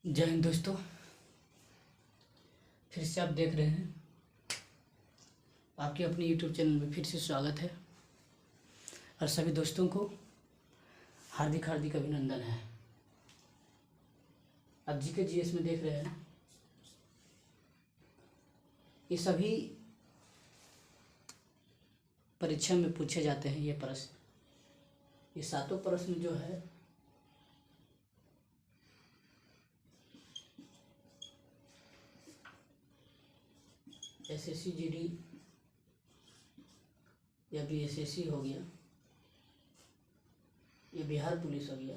जय हिंद दोस्तों। फिर से आप देख रहे हैं, आपके अपने YouTube चैनल में फिर से स्वागत है और सभी दोस्तों को हार्दिक हार्दिक अभिनंदन है। आप जीके जीएस में देख रहे हैं, ये सभी परीक्षा में पूछे जाते हैं ये प्रश्न। ये सातों प्रश्न जो है एसएससी जीडी या बीएसएससी हो गया, ये बिहार पुलिस हो गया,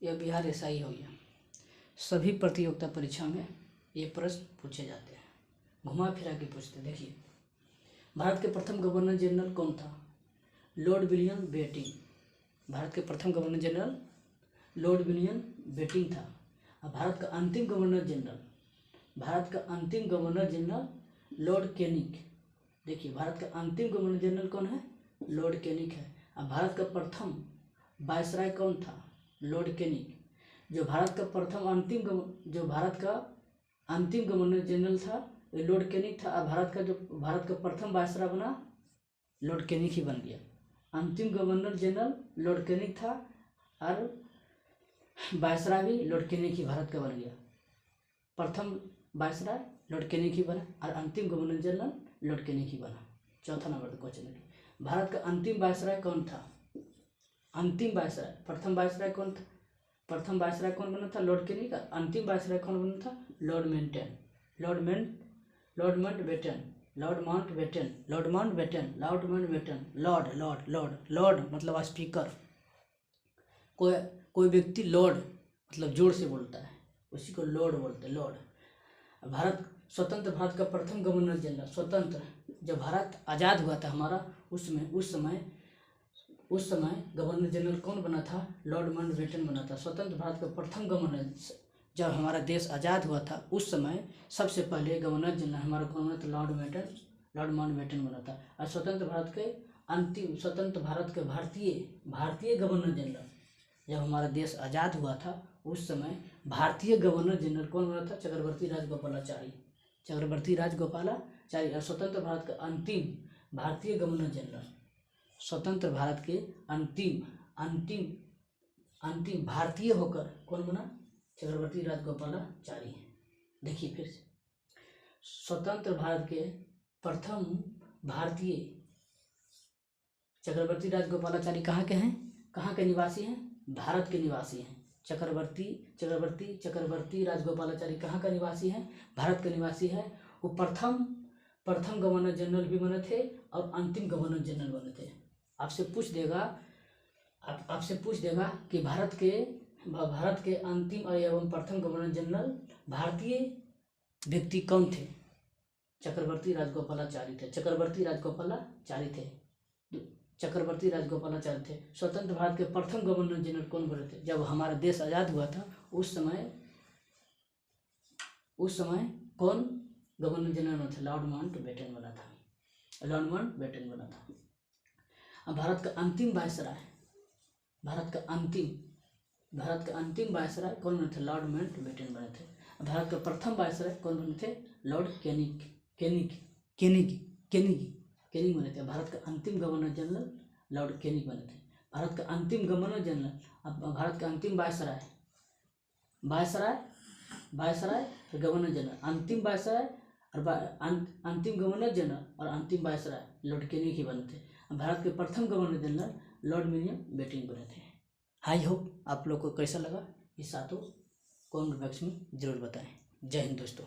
या बिहार एसआई हो गया, सभी प्रतियोगिता परीक्षा में ये प्रश्न पूछे जाते हैं। घुमा फिरा के पूछते। देखिए, भारत के प्रथम गवर्नर जनरल कौन था? Lord William betting. भारत के प्रथम governor general lord William Bentinck था। और भारत का अंतिम गवर्नर जनरल लॉर्ड कैनिंग। देखिए, भारत का अंतिम गवर्नर जनरल कौन है? लॉर्ड कैनिंग है। और भारत का प्रथम वायसराय कौन था? Lord Canning. जो भारत का अंतिम गवर्नर जनरल था लॉर्ड कैनिंग था। और भारत का प्रथम वायसराय बना लॉर्ड कैनिंग ही बन गया। अंतिम गवर्नर जनरल लॉर्ड कैनिंग था और वायसराय भी लॉर्ड कैनिंग ही भारत का बन गया। प्रथम वायसराय लॉर्ड कैनिंग ही बना और अंतिम गवर्नर जनरल लॉर्ड कैनिंग ही बना। चौथा नंबर क्वेश्चन है, भारत का अंतिम वायसराय कौन था? अंतिम वायसराय, प्रथम वायसराय कौन था? प्रथम वायसराय कौन बना था? Lord Canning. अंतिम वायसराय कौन बना था? लॉर्ड मतलब स्पीकर। कोई व्यक्ति लॉर्ड मतलब जोर से बोलता है, उसी को लॉर्ड बोलते हैं, लॉर्ड। स्वतंत्र भारत का प्रथम गवर्नर जनरल, स्वतंत्र जब भारत आज़ाद हुआ था हमारा, उस समय गवर्नर जनरल कौन बना था? लॉर्ड माउंटबेटन बना था। स्वतंत्र भारत का प्रथम गवर्नर, जब हमारा देश आज़ाद हुआ था उस समय सबसे पहले गवर्नर जनरल हमारा कौन बना था? लॉर्ड माउंटबेटन बना था। और स्वतंत्र भारत के भारतीय गवर्नर जनरल, जब हमारा देश आज़ाद हुआ था उस समय भारतीय गवर्नर जनरल कौन बना था? चक्रवर्ती राजगोपालाचारी। और स्वतंत्र भारत का अंतिम भारतीय गवर्नर जनरल, स्वतंत्र भारत के अंतिम भारतीय होकर कौन बना? चक्रवर्ती राजगोपालाचारी। देखिए फिर से, स्वतंत्र भारत के प्रथम भारतीय चक्रवर्ती राजगोपालाचारी कहाँ के हैं? कहाँ के निवासी हैं? भारत के निवासी हैं। चक्रवर्ती राजगोपालाचारी कहाँ का निवासी है? भारत के निवासी है। वो प्रथम गवर्नर जनरल भी बने थे और अंतिम गवर्नर जनरल बने थे। आपसे पूछ देगा कि भारत के अंतिम एवं प्रथम गवर्नर जनरल भारतीय व्यक्ति कौन थे? चक्रवर्ती राजगोपालाचारी थे। स्वतंत्र भारत के प्रथम गवर्नर जनरल कौन बने थे? जब हमारा देश आज़ाद हुआ था उस समय कौन गवर्नर जनरल बना था? लॉर्ड माउंटबेटन बना था। अब भारत का अंतिम वायसराय कौन बने थे? लॉर्ड माउंटबेटन बने थे। भारत का प्रथम वायसराय कौन बने थे? लॉर्ड कैनिंग बने थे। भारत का अंतिम गवर्नर जनरल लॉर्ड कैनिंग बने थे। भारत का अंतिम गवर्नर जनरल, अब भारत का अंतिम वायसराय गवर्नर जनरल, अंतिम वायसराय और अंतिम गवर्नर जनरल और अंतिम वायसराय लॉर्ड कैनिंग ही बने थे। भारत के प्रथम governor general lord William Bentinck बने थे। आई होप आप लोग को कैसा लगा, ये सातों कमेंट बॉक्स में जरूर बताएं। जय हिंद दोस्तों।